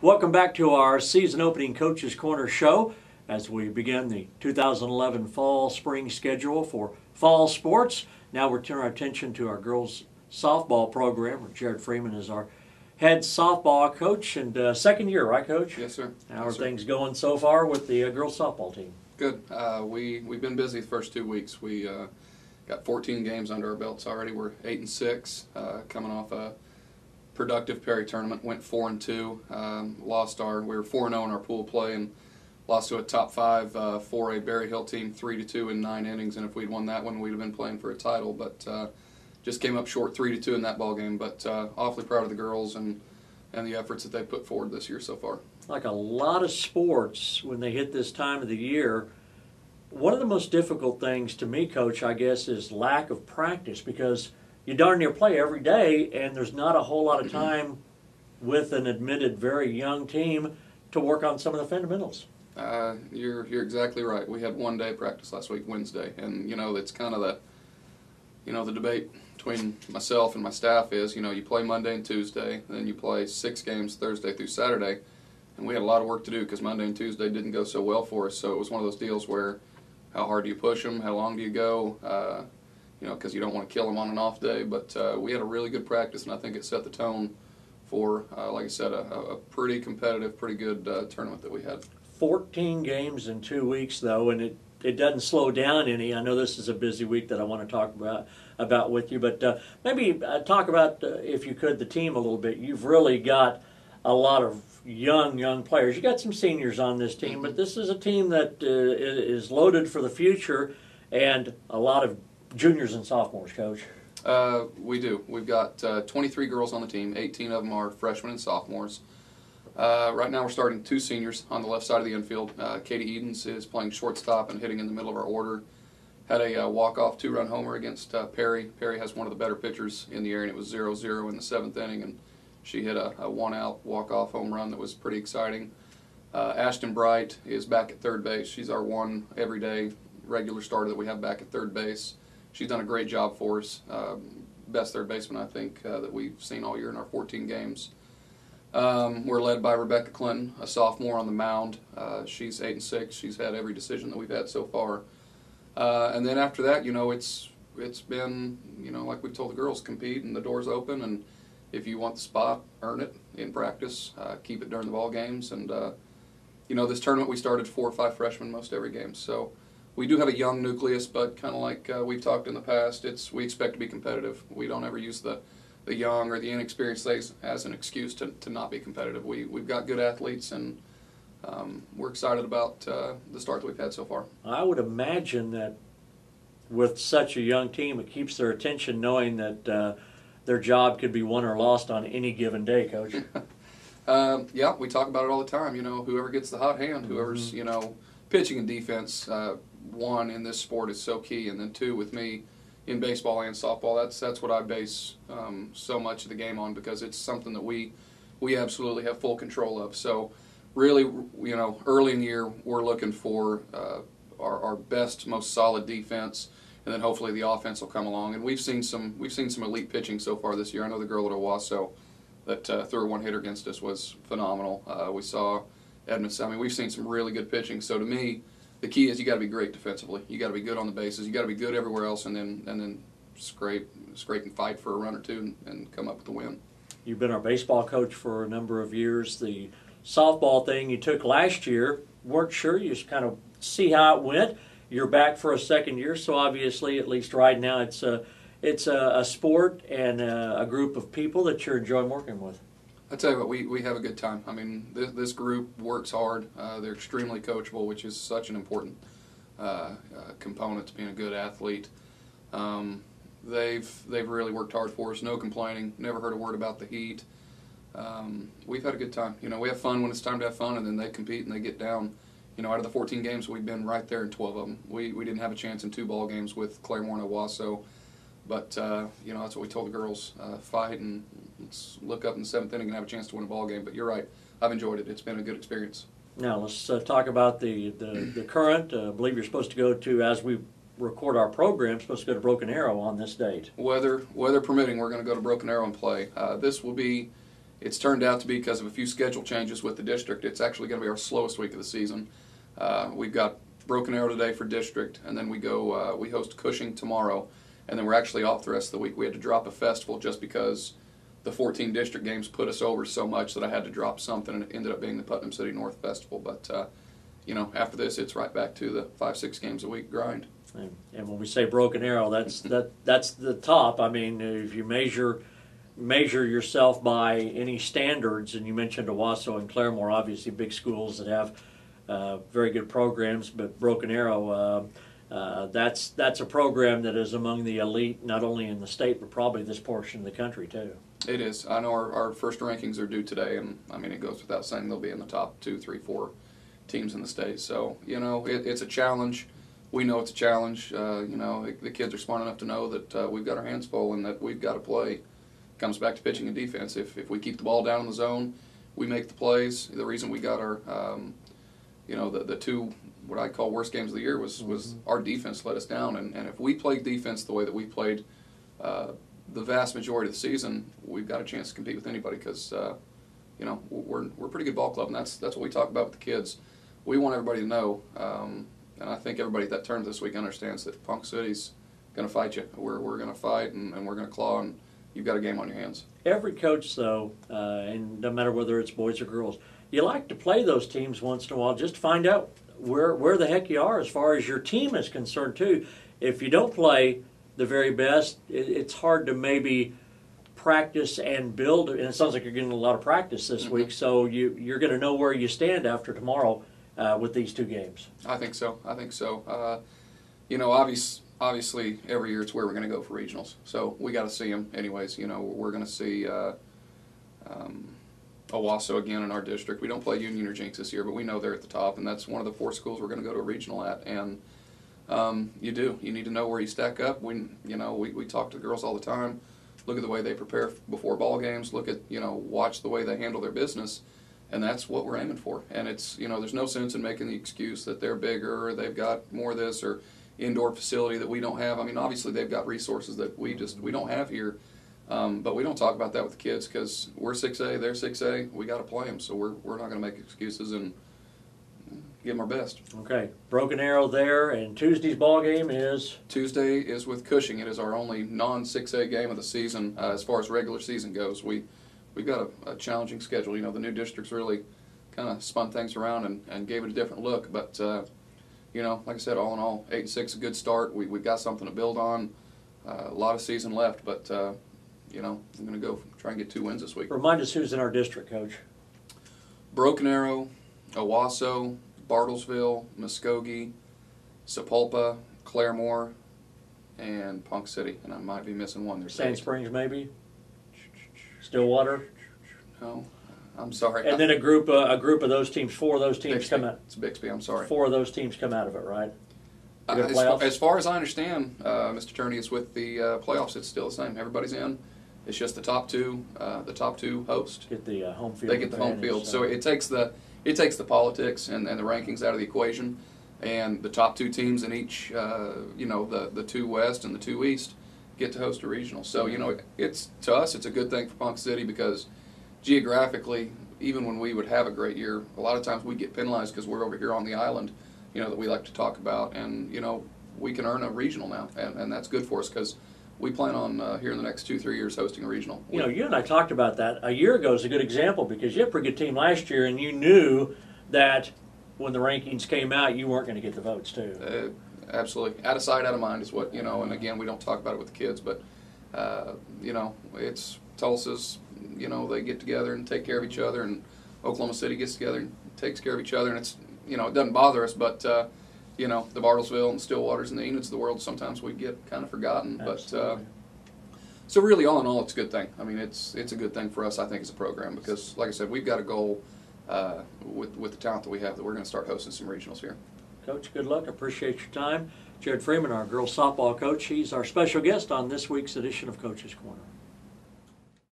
Welcome back to our season opening Coaches Corner show as we begin the 2011 fall-spring schedule for fall sports. Now we turn our attention to our girls softball program, where Jared Freeman is our head softball coach and second year, right, Coach? Yes, sir. How are things going so far with the girls softball team? Good. We've been busy the first 2 weeks. We got 14 games under our belts already. We're 8-6, coming off a productive Perry tournament. Went 4-2. We were 4-0 in our pool play and lost to a top 5 4A Berry Hill team 3-2 in 9 innings. And if we'd won that one, we'd have been playing for a title. But just came up short 3-2 in that ball game. But awfully proud of the girls and the efforts that they put forward this year so far. Like a lot of sports, when they hit this time of the year, one of the most difficult things to me, Coach, I guess, is lack of practice, because you darn near play every day, and there's not a whole lot of time with an admitted very young team to work on some of the fundamentals. You're exactly right. We had 1 day practice last week, Wednesday, and it's kind of the debate between myself and my staff is, you play Monday and Tuesday, then you play 6 games Thursday through Saturday, and we had a lot of work to do because Monday and Tuesday didn't go so well for us. So it was one of those deals where, how hard do you push them? How long do you go? Because you don't want to kill them on an off day. But we had a really good practice, and I think it set the tone for, like I said, a pretty competitive, pretty good tournament that we had. 14 games in 2 weeks, though, and it doesn't slow down any. I know this is a busy week that I want to talk about with you, but maybe talk about, if you could, the team a little bit. You've really got a lot of young players. You got some seniors on this team, but this is a team that is loaded for the future, and a lot of juniors and sophomores, Coach. We do. We've got 23 girls on the team. 18 of them are freshmen and sophomores. Right now we're starting 2 seniors on the left side of the infield. Katie Edens is playing shortstop and hitting in the middle of our order. Had a walk-off 2-run homer against Perry. Perry has one of the better pitchers in the area, and it was 0-0 in the 7th inning, and she hit a 1-out walk-off home run that was pretty exciting. Ashton Bright is back at third base. She's our one everyday regular starter that we have back at third base. She's done a great job for us. Best third baseman, I think, that we've seen all year in our 14 games. We're led by Rebecca Clinton, a sophomore on the mound. She's 8-6. She's had every decision that we've had so far. And then after that, it's been, like we've told the girls, compete and the door's open. And if you want the spot, earn it in practice. Keep it during the ball games. And this tournament we started 4 or 5 freshmen most every game. So we do have a young nucleus, but kind of like we've talked in the past, we expect to be competitive. We don't ever use the young or the inexperienced as an excuse to not be competitive. We've got good athletes, and we're excited about the start that we've had so far. I would imagine that with such a young team, it keeps their attention knowing that their job could be won or lost on any given day, Coach. Yeah, we talk about it all the time. Whoever gets the hot hand, whoever's, pitching and defense, 1 in this sport is so key, and then 2 with me in baseball and softball, that's what I base so much of the game on, because it's something that we absolutely have full control of. So really, early in the year, we're looking for our best, most solid defense, and then hopefully the offense will come along. And we've seen some elite pitching so far this year. I know the girl at Owasso that threw a 1-hitter against us was phenomenal. We saw Edmondson. I mean, we've seen some really good pitching. So to me, the key is you got to be great defensively. You got to be good on the bases. You got to be good everywhere else, and then scrape and fight for a run or 2 and come up with the win. You've been our baseball coach for a number of years. The softball thing you took last year, weren't sure. You just kind of see how it went. You're back for a second year, so obviously, at least right now, it's a sport and a group of people that you're enjoying working with. I tell you what, we have a good time. I mean, this group works hard. They're extremely coachable, which is such an important component to being a good athlete. They've really worked hard for us. No complaining. Never heard a word about the heat. We've had a good time. We have fun when it's time to have fun, and then they compete and they get down. Out of the 14 games, we've been right there in 12 of them. We didn't have a chance in 2 ball games with Claremore and Owasso. But, that's what we told the girls, fight and let's look up in the 7th inning and have a chance to win a ball game. But you're right, I've enjoyed it. It's been a good experience. Now let's talk about the current. I believe you're supposed to go to, as we record our program, supposed to go to Broken Arrow on this date. Weather permitting, we're going to go to Broken Arrow and play. This will be it's turned out to be, because of a few schedule changes with the district, it's actually going to be our slowest week of the season. We've got Broken Arrow today for district, and then we host Cushing tomorrow, and then we're actually off the rest of the week. We had to drop a festival just because the 14 district games put us over so much that I had to drop something, and it ended up being the Putnam City North Festival. But after this, it's right back to the 5-6 games a week grind. And when we say Broken Arrow, that's the top. I mean, if you measure yourself by any standards, and you mentioned Owasso and Claremore, obviously big schools that have very good programs, but Broken Arrow, that's a program that is among the elite, not only in the state, but probably this portion of the country too. It is. I know our first rankings are due today, and I mean, it goes without saying they'll be in the top 2, 3, 4 teams in the state. So, it's a challenge. We know it's a challenge. The kids are smart enough to know that we've got our hands full and that we've got to play. It comes back to pitching and defense. If we keep the ball down in the zone, we make the plays. The reason we got our, the 2 what I call worst games of the year was our defense let us down. And if we played defense the way that we played the vast majority of the season, we've got a chance to compete with anybody, because we're a pretty good ball club, and that's what we talk about with the kids. We want everybody to know, and I think everybody at that tournament this week understands that Ponca City's going to fight you. We're going to fight, and we're going to claw, and you've got a game on your hands. Every coach, though, and no matter whether it's boys or girls, you like to play those teams once in a while just to find out where the heck you are as far as your team is concerned too. If you don't play the very best, it's hard to maybe practice and build, and it sounds like you're getting a lot of practice this week, so you're going to know where you stand after tomorrow with these 2 games. I think so. Obviously every year it's where we're going to go for regionals, so we got to see them anyways. We're going to see Owasso again in our district. We don't play Union or Jinx this year, but we know they're at the top, and that's one of the 4 schools we're going to go to a regional at. And you need to know where you stack up. We talk to the girls all the time. Look at the way they prepare before ball games. Look at, watch the way they handle their business, and that's what we're aiming for. And it's, there's no sense in making the excuse that they're bigger or they've got more of this or indoor facility that we don't have. I mean, obviously they've got resources that we don't have here, but we don't talk about that with the kids, because we're 6A, they're 6A. We got to play them, so we're not going to make excuses and give them our best. Okay, Broken Arrow there, and Tuesday's ball game is? Tuesday is with Cushing. It is our only non-6A game of the season as far as regular season goes. We've got a challenging schedule. The new districts really kind of spun things around and gave it a different look. But, like I said, all in all, 8-6, a good start. We've got something to build on. A lot of season left, but, I'm going to go try and get 2 wins this week. Remind us who's in our district, Coach. Broken Arrow, Owasso, Bartlesville, Muskogee, Sapulpa, Claremore, and Ponca City, and I might be missing one. There's Sand Springs, maybe? Stillwater? No, I'm sorry. And then a group of those teams, 4 of those teams Bixby. come out. It's Bixby, I'm sorry. 4 of those teams come out of it, right? As far as I understand, Mr. Turney, is with the playoffs, it's still the same. Everybody's in. It's just the top two host. Get the home field. They get the home field. So it takes the politics and the rankings out of the equation, and the top 2 teams in each, the 2 West and the 2 East get to host a regional. So, it's, to us, it's a good thing for Ponca City, because geographically, even when we would have a great year, a lot of times we get penalized because we're over here on the island, that we like to talk about, and, we can earn a regional now, and that's good for us, because we plan on here in the next 2-3 years hosting a regional. You and I talked about that a year ago is a good example, because you had a pretty good team last year, and you knew that when the rankings came out, you weren't going to get the votes too. Absolutely, out of sight, out of mind is what and again, we don't talk about it with the kids, but it's Tulsa's. They get together and take care of each other, and Oklahoma City gets together and takes care of each other, and it's it doesn't bother us, but. The Bartlesville and Stillwaters and the Enids of the world, sometimes we get kind of forgotten. Absolutely. But so really, all in all, it's a good thing. I mean, it's a good thing for us, I think, as a program, because, like I said, we've got a goal with the talent that we have that we're going to start hosting some regionals here. Coach, good luck. Appreciate your time. Jared Freeman, our girls softball coach, he's our special guest on this week's edition of Coach's Corner.